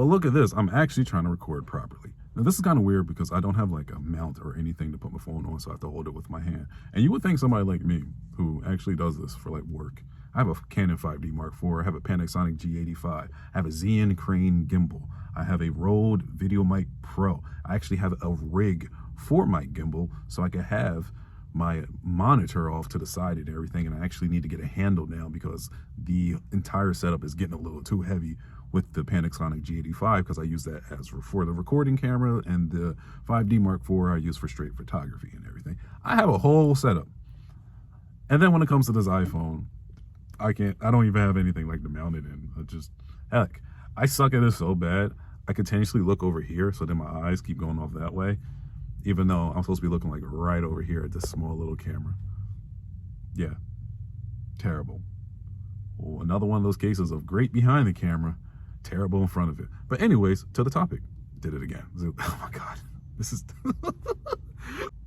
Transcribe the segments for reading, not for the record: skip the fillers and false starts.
But look at this, I'm actually trying to record properly. Now this is kind of weird because I don't have like a mount or anything to put my phone on, so I have to hold it with my hand. And you would think somebody like me who actually does this for like work. I have a Canon 5D Mark IV, I have a Panasonic G85, I have a Xeon Crane gimbal, I have a Rode VideoMic Pro. I actually have a rig for my gimbal so I can have my monitor off to the side and everything, and I actually need to get a handle now because the entire setup is getting a little too heavy with the Panasonic G85 because I use that as for the recording camera, and the 5D Mark IV I use for straight photography and everything. I have a whole setup. And then when it comes to this iPhone, I don't even have anything like to mount it in. Heck, I suck at it so bad, I continuously look over here so then my eyes keep going off that way, even though I'm supposed to be looking like right over here at this small little camera. Yeah, terrible. Well, another one of those cases of great behind the camera, terrible in front of it. But anyways, to the topic. Did it again. Oh my God, this is...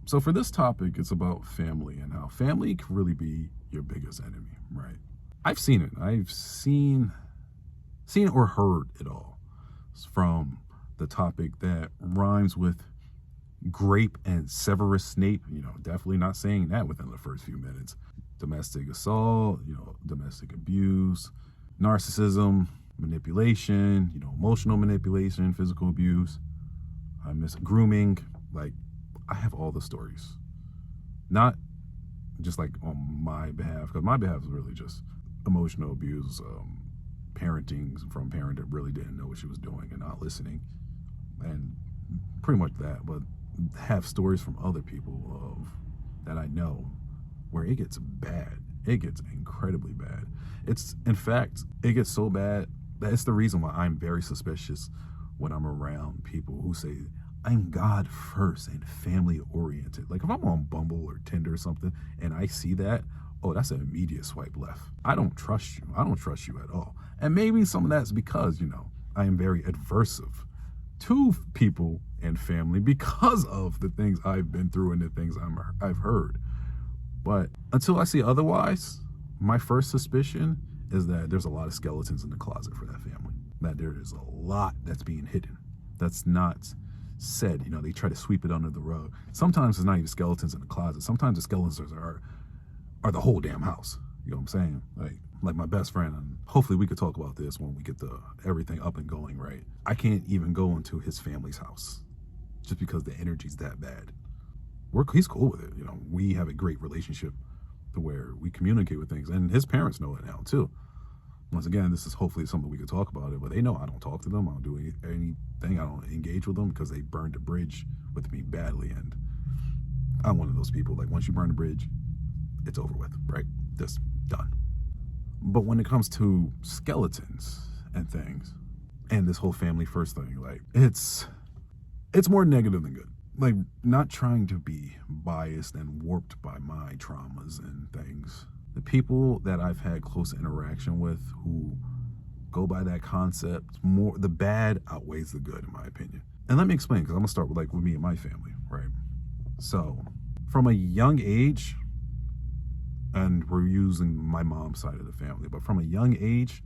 So for this topic, it's about family and how family can really be your biggest enemy, right? I've seen it. I've seen or heard it all from the topic that rhymes with grape and Severus Snape. Definitely not saying that within the first few minutes. Domestic assault, domestic abuse, narcissism, manipulation, emotional manipulation, physical abuse, grooming. Like, I have all the stories. Not just like on my behalf, because my behalf is really just emotional abuse, parenting from a parent that really didn't know what she was doing and not listening, and pretty much that. But have stories from other people that I know where it gets bad. It gets incredibly bad. In fact, it gets so bad that it's the reason why I'm very suspicious when I'm around people who say, I'm God first and family oriented. Like if I'm on Bumble or Tinder or something and I see that, oh, that's an immediate swipe left. I don't trust you. I don't trust you at all. And maybe some of that's because, I am very adversive to people and family because of the things I've been through and the things I've heard. But until I see otherwise, my first suspicion is that there's a lot of skeletons in the closet for that family. That there is a lot that's being hidden. That's not said. They try to sweep it under the rug. Sometimes it's not even skeletons in the closet. Sometimes the skeletons are the whole damn house. You know what I'm saying? Like my best friend, and hopefully we could talk about this when we get everything up and going, right? I can't even go into his family's house just because the energy's that bad. He's cool with it. We have a great relationship to where we communicate with things, and his parents know it now too. Once again, this is hopefully something we could talk about it, but they know I don't talk to them. I don't do anything. I don't engage with them because they burned a bridge with me badly, and I'm one of those people. Like once you burn a bridge, it's over with, right? Just done. But when it comes to skeletons and things, and this whole family first thing, like it's more negative than good. Like, not trying to be biased and warped by my traumas and things. The people that I've had close interaction with who go by that concept, the bad outweighs the good, in my opinion. And let me explain, because I'm gonna start with me and my family, right? So, from a young age, and we're using my mom's side of the family, but from a young age,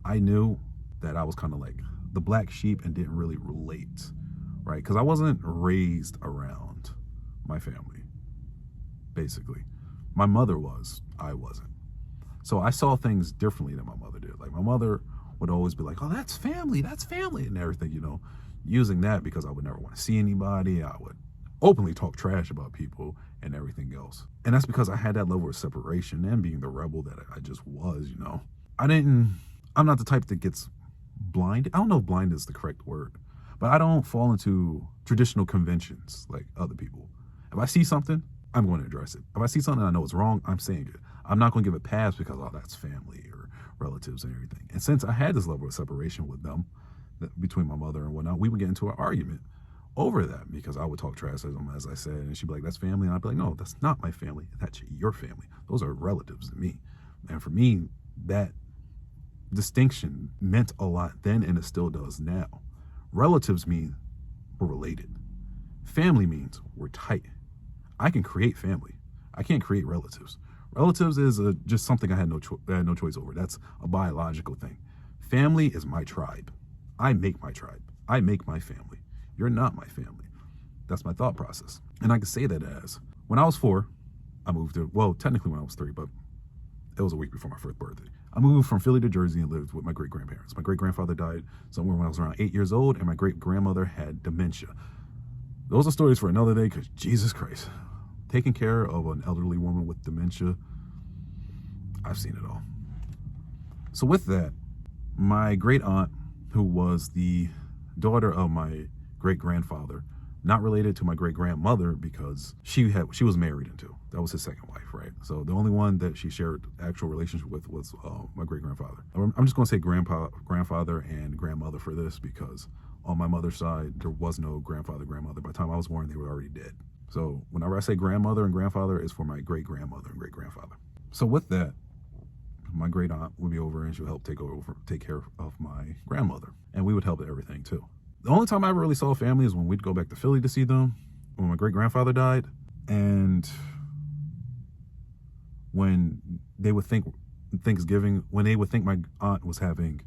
I knew that I was kind of like the black sheep and didn't really relate, right? Because I wasn't raised around my family, basically. My mother was, I wasn't. So I saw things differently than my mother did. Like my mother would always be like, oh, that's family, and everything, using that because I would never want to see anybody. I would openly talk trash about people and everything else. And that's because I had that level of separation and being the rebel that I just was, I'm not the type that gets blind. I don't know if blind is the correct word, but I don't fall into traditional conventions like other people. If I see something, I'm going to address it. If I see something I know is wrong, I'm saying it. I'm not going to give a pass because, oh, that's family or relatives and everything. And since I had this level of separation with them, between my mother and whatnot, we would get into an argument over that because I would talk trash to them, as I said, and she'd be like, that's family. And I'd be like, no, that's not my family. That's your family. Those are relatives to me. And for me, that distinction meant a lot then, and it still does now. Relatives mean we're related. Family means we're tight. I can create family. I can't create relatives. Relatives is just something I had no choice over. That's a biological thing. Family is my tribe. I make my tribe. I make my family. You're not my family. That's my thought process. And I can say that as when I was 4, I moved to, well, technically when I was 3, but it was a week before my first birthday. I moved from Philly to Jersey and lived with my great-grandparents. My great-grandfather died somewhere when I was around 8 years old, and my great-grandmother had dementia. Those are stories for another day, because Jesus Christ, taking care of an elderly woman with dementia, I've seen it all. So with that, my great aunt, who was the daughter of my great-grandfather, not related to my great-grandmother because she was married into. That was his second wife, right? So the only one that she shared actual relationship with was my great-grandfather. I'm just going to say grandfather and grandmother for this, because on my mother's side, there was no grandfather, grandmother. By the time I was born, they were already dead. So whenever I say grandmother and grandfather, it's for my great-grandmother and great-grandfather. So with that, my great aunt would be over and she would help take care of my grandmother. And we would help with everything too. The only time I ever really saw family is when we'd go back to Philly to see them when my great-grandfather died. And when they would think Thanksgiving, when they would think my aunt was having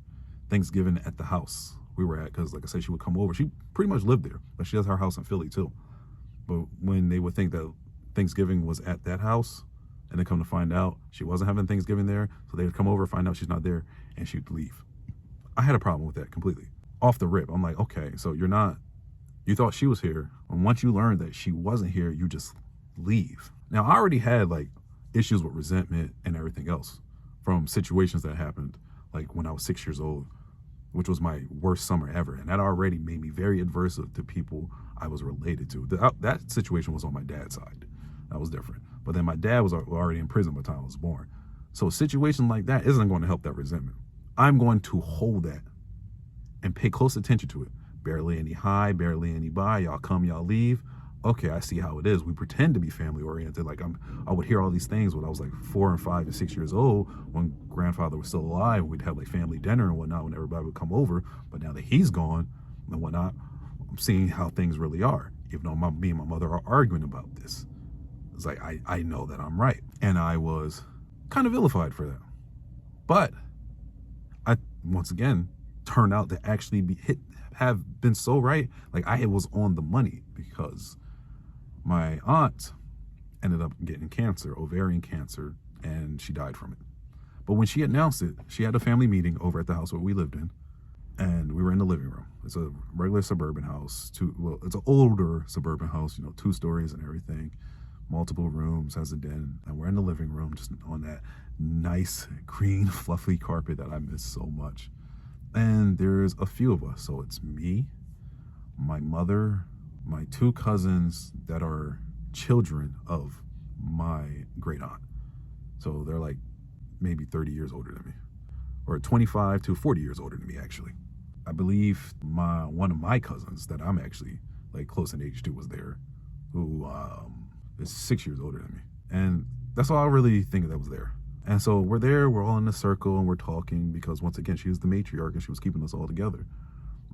Thanksgiving at the house we were at, because like I said, she would come over. She pretty much lived there, but she has her house in Philly too. But when they would think that Thanksgiving was at that house, and they come to find out she wasn't having Thanksgiving there, so they would come over, find out she's not there, and she'd leave. I had a problem with that completely. Off the rip, I'm like, okay, so you thought she was here, and once you learned that she wasn't here, you just leave. Now, I already had like issues with resentment and everything else from situations that happened, like when I was 6 years old, which was my worst summer ever, and that already made me very adverse to people I was related to. That situation was on my dad's side. That was different. But then my dad was already in prison by the time I was born. So a situation like that isn't going to help that resentment. I'm going to hold that and pay close attention to it. Barely any hi, barely any bye. Y'all come, y'all leave. Okay, I see how it is. We pretend to be family oriented. Like I would hear all these things when I was like 4 and 5 and 6 years old, when grandfather was still alive. We'd have like family dinner and whatnot when everybody would come over. But now that he's gone and whatnot, I'm seeing how things really are. Even though me and my mother are arguing about this. It's like, I know that I'm right. And I was kind of vilified for that. But I, once again, turned out to actually have been so right. Like I was on the money, because my aunt ended up getting cancer, ovarian cancer, and she died from it. But when she announced it, she had a family meeting over at the house where we lived in, and we were in the living room. It's a regular suburban house. It's an older suburban house, 2 stories and everything, multiple rooms, has a den, and we're in the living room just on that nice green fluffy carpet that I miss so much. And there's a few of us. So it's me, my mother, my 2 cousins that are children of my great aunt. So they're like maybe 30 years older than me, or 25 to 40 years older than me, actually. I believe one of my cousins that I'm actually like close in age to was there, who is 6 years older than me. And that's all I really think that was there. And so we're there, we're all in a circle, and we're talking, because once again, she was the matriarch and she was keeping us all together.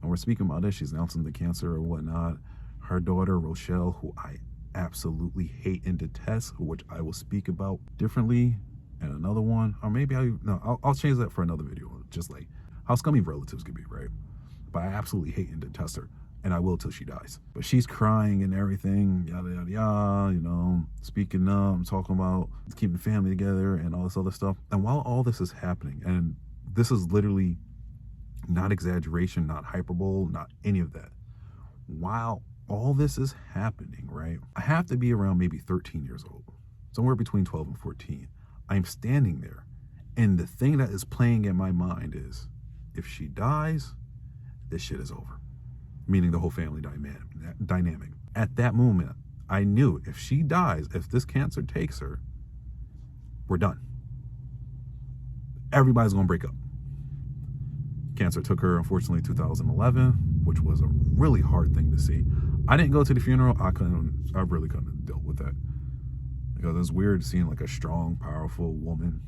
And we're speaking about this. She's announcing the cancer or whatnot. Her daughter, Rochelle, who I absolutely hate and detest, which I will speak about differently in another one. Or maybe I'll change that for another video. Just like how scummy relatives can be, right? But I absolutely hate and detest her. And I will till she dies. But she's crying and everything, yada, yada, yada, speaking up, talking about keeping the family together and all this other stuff. And while all this is happening, and this is literally not exaggeration, not hyperbole, not any of that. While all this is happening, right, I have to be around maybe 13 years old, somewhere between 12 and 14. I'm standing there, and the thing that is playing in my mind is, if she dies, this shit is over. Meaning the whole family dynamic. At that moment, I knew if she dies, if this cancer takes her, we're done. Everybody's gonna break up. Cancer took her, unfortunately, 2011, which was a really hard thing to see. I didn't go to the funeral. I really couldn't have dealt with that, because it's weird seeing like a strong, powerful woman,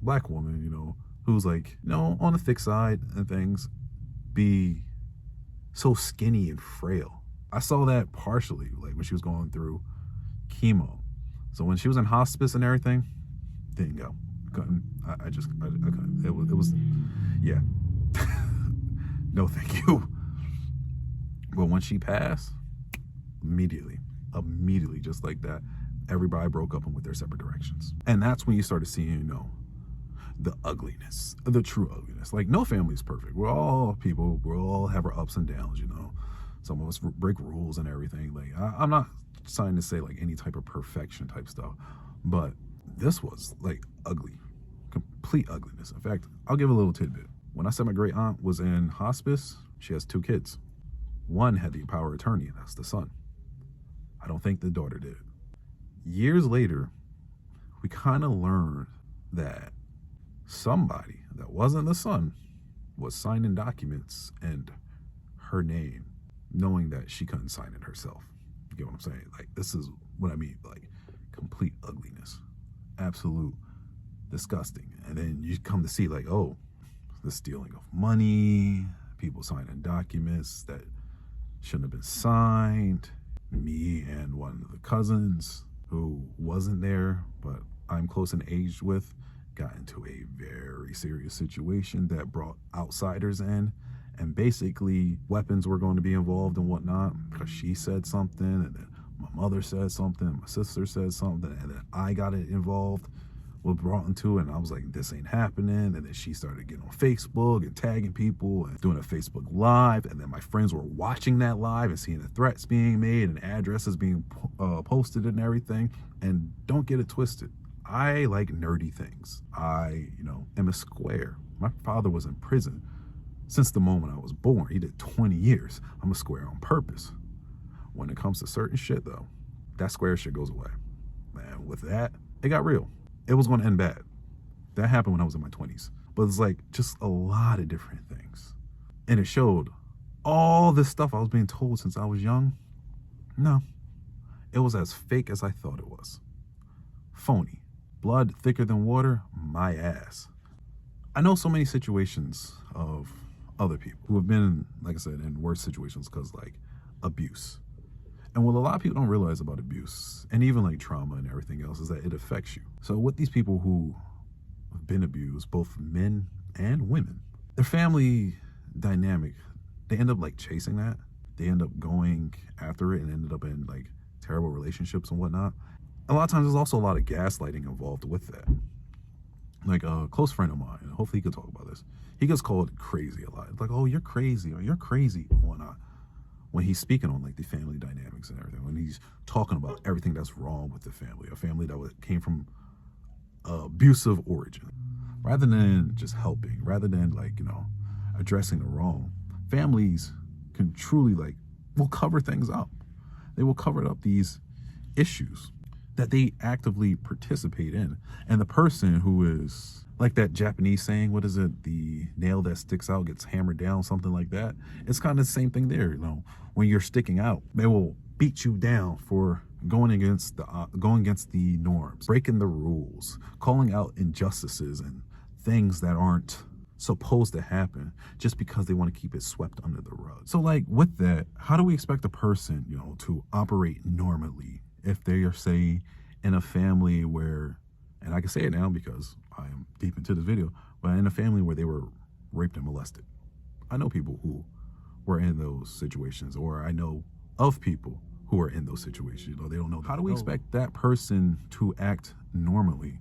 black woman, who's like, on the thick side and things, be so skinny and frail. I saw that partially, like when she was going through chemo. So when she was in hospice and everything, didn't go. Couldn't. I couldn't. It was, yeah. No, thank you. But when she passed, immediately, just like that, everybody broke up and went their separate directions. And that's when you started seeing, the ugliness, the true ugliness. Like, no family is perfect. We're all people. We all have our ups and downs, Some of us break rules and everything. Like, I'm not trying to say like any type of perfection type stuff, but this was like ugly, complete ugliness. In fact, I'll give a little tidbit. When I said my great aunt was in hospice, she has 2 kids. One had the power of attorney, and that's the son. I don't think the daughter did. Years later, we kind of learned that somebody that wasn't the son was signing documents and her name, knowing that she couldn't sign it herself. You get what I'm saying? Like, this is what I mean, like complete ugliness, absolute disgusting. And then you come to see like, oh, the stealing of money, people signing documents that shouldn't have been signed. Me and one of the cousins who wasn't there, but I'm close in age with, got into a very serious situation that brought outsiders in, and basically weapons were going to be involved and whatnot because she said something, and then my mother said something, my sister said something, and then I got it involved, was brought into it, and I was like, this ain't happening. And then she started getting on Facebook and tagging people and doing a Facebook Live, and then my friends were watching that live and seeing the threats being made and addresses being posted and everything. And don't get it twisted, I like nerdy things. I, am a square. My father was in prison since the moment I was born. He did 20 years. I'm a square on purpose. When it comes to certain shit, though, that square shit goes away. And with that, it got real. It was going to end bad. That happened when I was in my 20s. But it's like just a lot of different things. And it showed all this stuff I was being told since I was young. No, it was as fake as I thought it was. Phony. Blood thicker than water, my ass. I know so many situations of other people who have been, like I said, in worse situations because like abuse. And what a lot of people don't realize about abuse and even like trauma and everything else is that it affects you. So with these people who have been abused, both men and women, their family dynamic, they end up like chasing that. They end up going after it and ended up in like terrible relationships and whatnot. A lot of times there's also a lot of gaslighting involved with that. Like a close friend of mine, and hopefully he can talk about this, he gets called crazy a lot. It's like, oh, you're crazy, or you're crazy, and whatnot. When he's speaking on like the family dynamics and everything, when he's talking about everything that's wrong with the family, a family that came from abusive origin, rather than just helping, rather than like, addressing the wrong, families can truly will cover things up. They will cover up these issues that they actively participate in. And the person who is like that Japanese saying, what is it? The nail that sticks out gets hammered down, something like that. It's kind of the same thing there. When you're sticking out, they will beat you down for going against the norms, breaking the rules, calling out injustices and things that aren't supposed to happen just because they want to keep it swept under the rug. So with that, how do we expect a person, to operate normally if they are, say, in a family where, and I can say it now because I am deep into this video, but in a family where they were raped and molested? I know people who were in those situations, or I know of people who are in those situations. They don't know. How do we expect that person to act normally?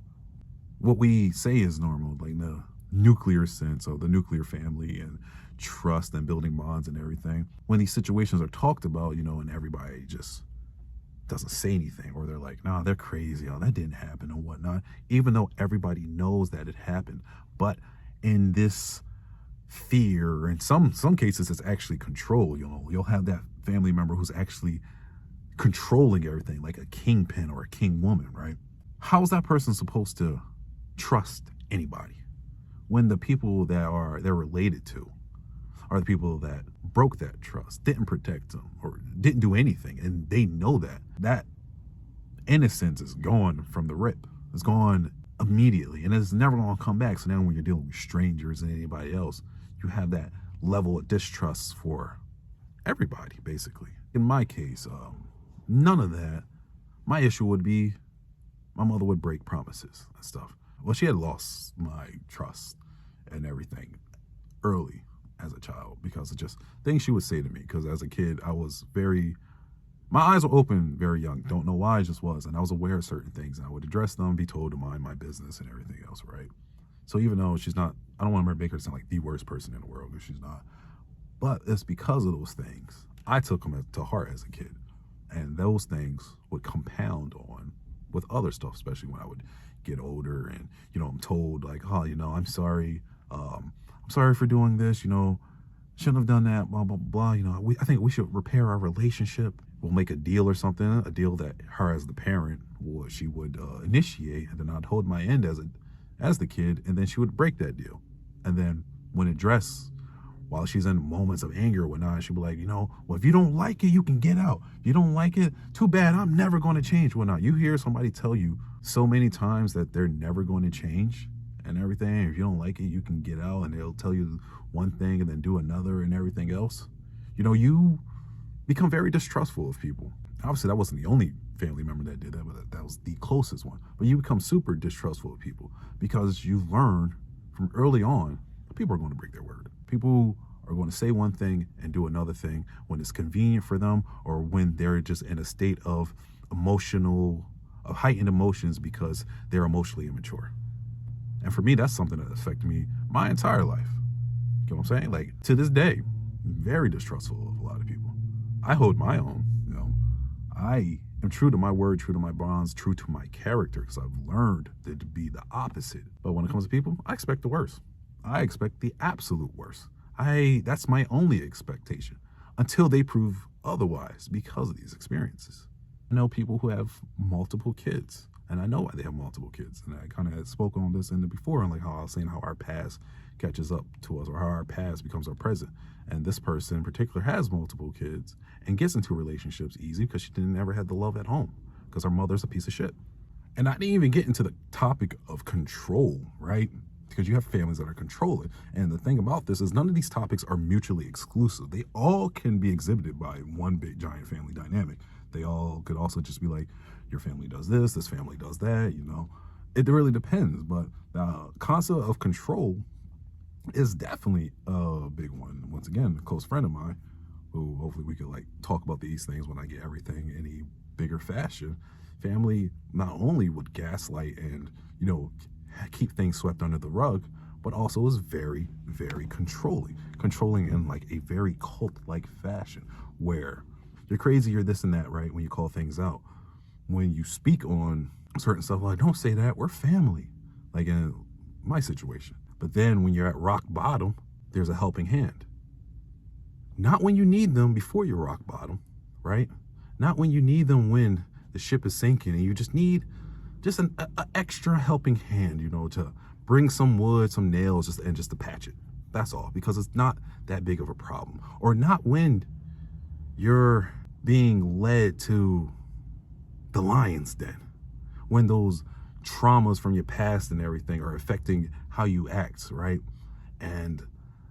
What we say is normal, like the nuclear sense of the nuclear family and trust and building bonds and everything. When these situations are talked about, and everybody just doesn't say anything, or they're like, nah, they're crazy, oh, that didn't happen and whatnot, even though everybody knows that it happened. But in this fear, in some cases it's actually control. You'll have that family member who's actually controlling everything, like a kingpin or a king woman, right? How is that person supposed to trust anybody when the people that they're related to are the people that broke that trust, didn't protect them, or didn't do anything, and they know that innocence is gone from the rip. It's gone immediately, and it's never going to come back. So now when you're dealing with strangers and anybody else, you have that level of distrust for everybody, basically. In my case, none of that. My issue would be my mother would break promises and stuff. Well, she had lost my trust and everything early as a child because of just things she would say to me. Because as a kid, my eyes were open very young. Don't know why, I just was. And I was aware of certain things. And I would address them, be told to mind my business and everything else, right? So even though she's not, I don't want to make her sound like the worst person in the world, because she's not. But it's because of those things. I took them to heart as a kid. And those things would compound on with other stuff, especially when I would get older and, I'm told like, oh, I'm sorry. I'm sorry for doing this, shouldn't have done that, blah, blah, blah. I think we should repair our relationship. We'll make a deal or something, a deal that her as the parent, she would initiate, and then I'd hold my end as the kid, and then she would break that deal. And then when addressed, while she's in moments of anger or whatnot, she'd be like, well, if you don't like it, you can get out. If you don't like it, too bad, I'm never going to change, whatnot. You hear somebody tell you so many times that they're never going to change and everything. If you don't like it, you can get out, and they'll tell you one thing and then do another and everything else. You become very distrustful of people. Obviously, that wasn't the only family member that did that, but that was the closest one. But you become super distrustful of people because you learn from early on that people are going to break their word. People are going to say one thing and do another thing when it's convenient for them, or when they're just in a state of heightened emotions because they're emotionally immature. And for me, that's something that affected me my entire life. You know what I'm saying? Like, to this day, very distrustful of a lot of people. I hold my own, I am true to my word, true to my bonds, true to my character, because I've learned to be the opposite. But when it comes to people, I expect the worst. I expect the absolute worst. That's my only expectation until they prove otherwise because of these experiences. I know people who have multiple kids, and I know why they have multiple kids. And I kind of had spoken on this before, and like how I was saying how our past catches up to us, or how our past becomes our present. And this person in particular has multiple kids and gets into relationships easy because she didn't ever have the love at home because her mother's a piece of shit. And I didn't even get into the topic of control, right? Because you have families that are controlling. And the thing about this is none of these topics are mutually exclusive. They all can be exhibited by one big giant family dynamic. They all could also just be like, your family does this family does that, It really depends. But the concept of control is definitely a big one. Once again, a close friend of mine, who hopefully we could talk about these things when I get everything in a bigger fashion. Family not only would gaslight and, keep things swept under the rug, but also is very, very controlling in a very cult-like fashion, where you're crazy, you're this and that, right? When you call things out, when you speak on certain stuff, like, don't say that, we're family, like in my situation. But then when you're at rock bottom, there's a helping hand. Not when you need them before you're rock bottom, right? Not when you need them when the ship is sinking and you just need an extra helping hand, to bring some wood, some nails, just to patch it. That's all, because it's not that big of a problem. Or not when you're being led to the lion's den, when those traumas from your past and everything are affecting how you act, right? And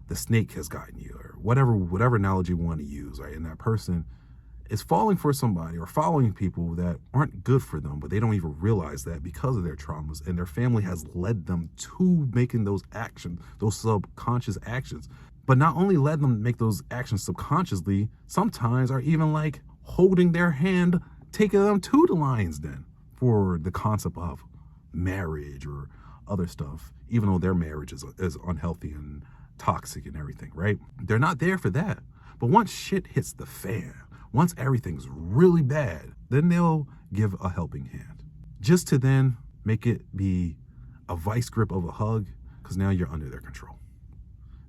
the snake has gotten you, or whatever analogy you want to use, right? And that person is falling for somebody or following people that aren't good for them, but they don't even realize that because of their traumas, and their family has led them to making those actions, those subconscious actions. But not only led them to make those actions subconsciously, sometimes are even holding their hand, taking them to the lion's den for the concept of marriage or other stuff, even though their marriage is unhealthy and toxic and everything, right? They're not there for that. But once shit hits the fan, once everything's really bad, then they'll give a helping hand, just to then make it be a vice grip of a hug, because now you're under their control.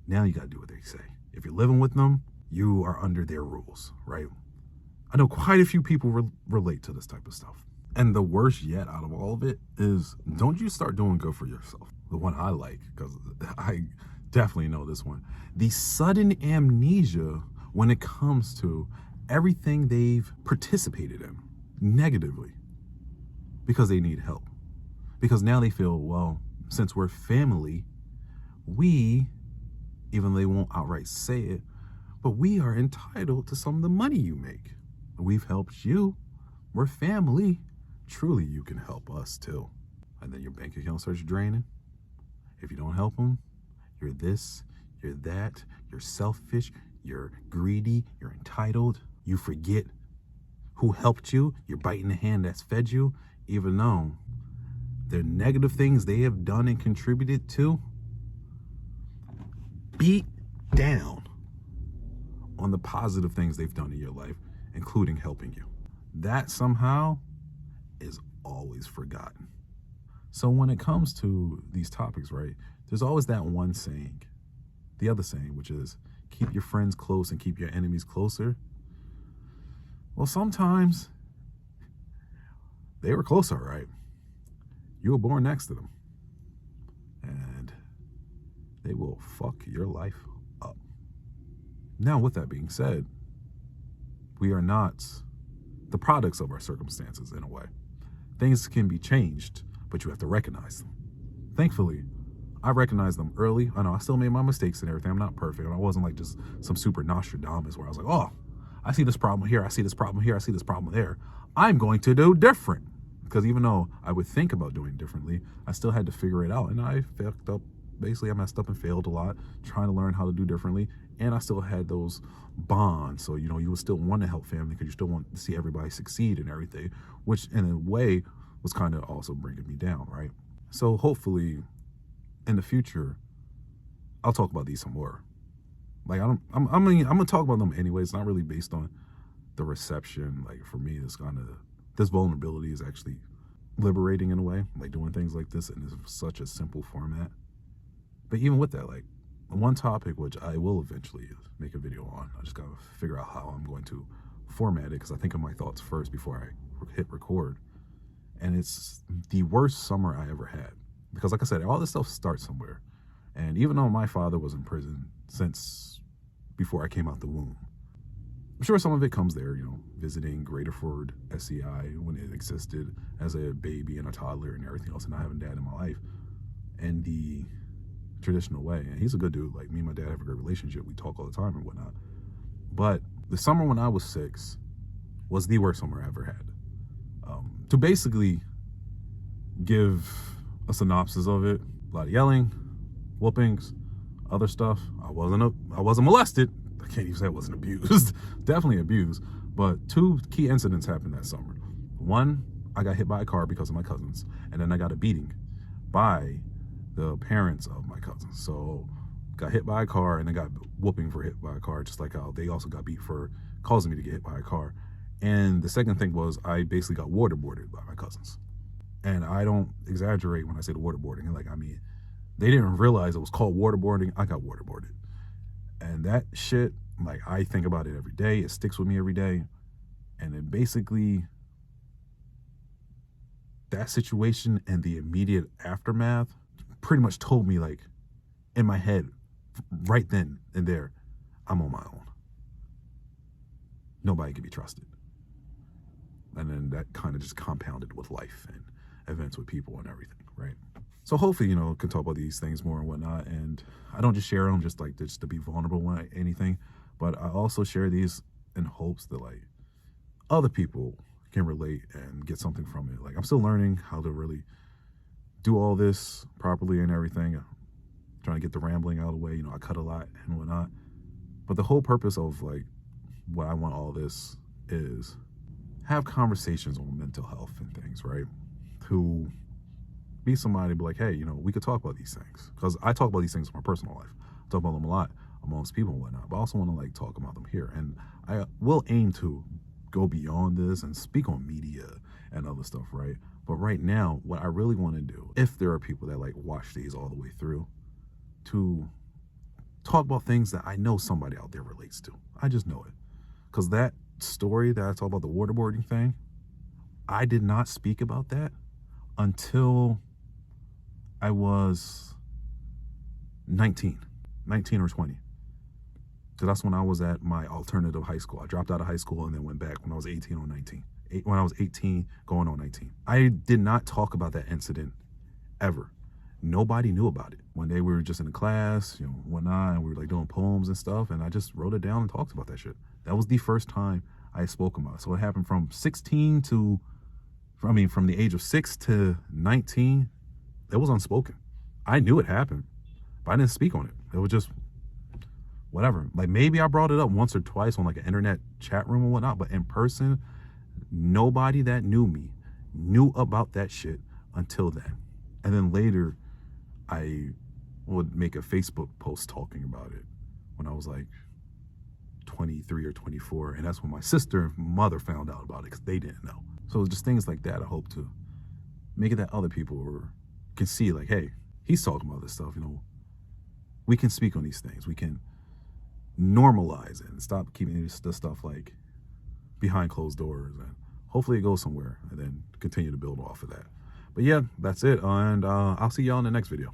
Now you got to do what they say. If you're living with them, you are under their rules, right? I know quite a few people relate to this type of stuff. And the worst yet out of all of it is, don't you start doing good for yourself. The one I like, because I definitely know this one. The sudden amnesia when it comes to everything they've participated in negatively because they need help. Because now they feel, well, since we're family, we, even though they won't outright say it, but we are entitled to some of the money you make. We've helped you. We're family. Truly, you can help us too. And then your bank account starts draining. If you don't help them, you're this, you're that, you're selfish, you're greedy, you're entitled. You forget who helped you. You're biting the hand that's fed you, even though the negative things they have done and contributed to. Beat down on the positive things they've done in your life, including helping you. That somehow is always forgotten. So when it comes to these topics, right, there's always that one saying, the other saying, which is keep your friends close and keep your enemies closer. Well, sometimes they were close, all right. You were born next to them, and they will fuck your life up. Now, with that being said, we are not the products of our circumstances in a way. Things can be changed, but you have to recognize them. Thankfully, I recognized them early. I know I still made my mistakes and everything. I'm not perfect. I wasn't like just some super Nostradamus where I was like, oh, I see this problem here, I see this problem here, I see this problem there. I'm going to do different. Because even though I would think about doing differently, I still had to figure it out. And I fucked up. Basically, I messed up and failed a lot trying to learn how to do differently. And I still had those bonds. So, you would still want to help family because you still want to see everybody succeed and everything, which in a way was kind of also bringing me down, right? So hopefully in the future, I'll talk about these some more. Like, I'm gonna talk about them anyway. It's not really based on the reception. Like, for me, it's kind of, this vulnerability is actually liberating in a way, like doing things like this in such a simple format. But even with that, like, one topic which I will eventually make a video on, I just gotta figure out how I'm going to format it, because I think of my thoughts first before I hit record. And it's the worst summer I ever had, because like I said, all this stuff starts somewhere. And even though my father was in prison since before I came out the womb, I'm sure some of it comes there, visiting Graterford SCI when it existed as a baby and a toddler and everything else, and not having dad in my life in the traditional way. And he's a good dude. Like, me and my dad have a great relationship. We talk all the time and whatnot. But the summer when I was 6 was the worst summer I ever had. To basically give a synopsis of it, a lot of yelling, whoopings, other stuff. I wasn't molested. I can't even say I wasn't abused. Definitely abused. But 2 key incidents happened that summer. One, I got hit by a car because of my cousins, and then I got a beating by the parents of my cousins. So got hit by a car and then got whooping for hit by a car, just like how they also got beat for causing me to get hit by a car. And the second thing was I basically got waterboarded by my cousins. And I don't exaggerate when I say the waterboarding. Like, I mean, they didn't realize it was called waterboarding. I got waterboarded. And that shit, like, I think about it every day. It sticks with me every day. And it basically, that situation and the immediate aftermath pretty much told me, like, in my head, right then and there, I'm on my own. Nobody can be trusted. And then that kind of just compounded with life and events with people and everything, right? So hopefully, can talk about these things more and whatnot. And I don't just share them just to be vulnerable or anything, but I also share these in hopes that, like, other people can relate and get something from it. Like, I'm still learning how to really do all this properly and everything. Trying to get the rambling out of the way. I cut a lot and whatnot. But the whole purpose of, like, what I want all this is have conversations on mental health and things, right? To be somebody, be like, hey, we could talk about these things. Because I talk about these things in my personal life. I talk about them a lot amongst people and whatnot. But I also want to, like, talk about them here. And I will aim to go beyond this and speak on media and other stuff, right? But right now, what I really want to do, if there are people that, like, watch these all the way through, to talk about things that I know somebody out there relates to. I just know it. Because that story that I talk about, the waterboarding thing, I did not speak about that until I was 19 or 20. Because that's when I was at my alternative high school. I dropped out of high school and then went back when I was 18 or 19. When I was 18, going on 19. I did not talk about that incident ever. Nobody knew about it. One day we were just in the class, whatnot, and we were, like, doing poems and stuff, and I just wrote it down and talked about that shit. That was the first time I spoke about it. So it happened from the age of 6 to 19, it was unspoken. I knew it happened, but I didn't speak on it. It was just whatever. Like maybe I brought it up once or twice on like an internet chat room or whatnot, but in person, nobody that knew me knew about that shit until then. And then later, I would make a Facebook post talking about it when I was like 23 or 24. And that's when my sister and mother found out about it because they didn't know. So just things like that, I hope to make it that other people can see like, hey, he's talking about this stuff, you know. We can speak on these things. We can normalize it and stop keeping this stuff like behind closed doors, and hopefully it goes somewhere and then continue to build off of that. But yeah, that's it, and I'll see y'all in the next video.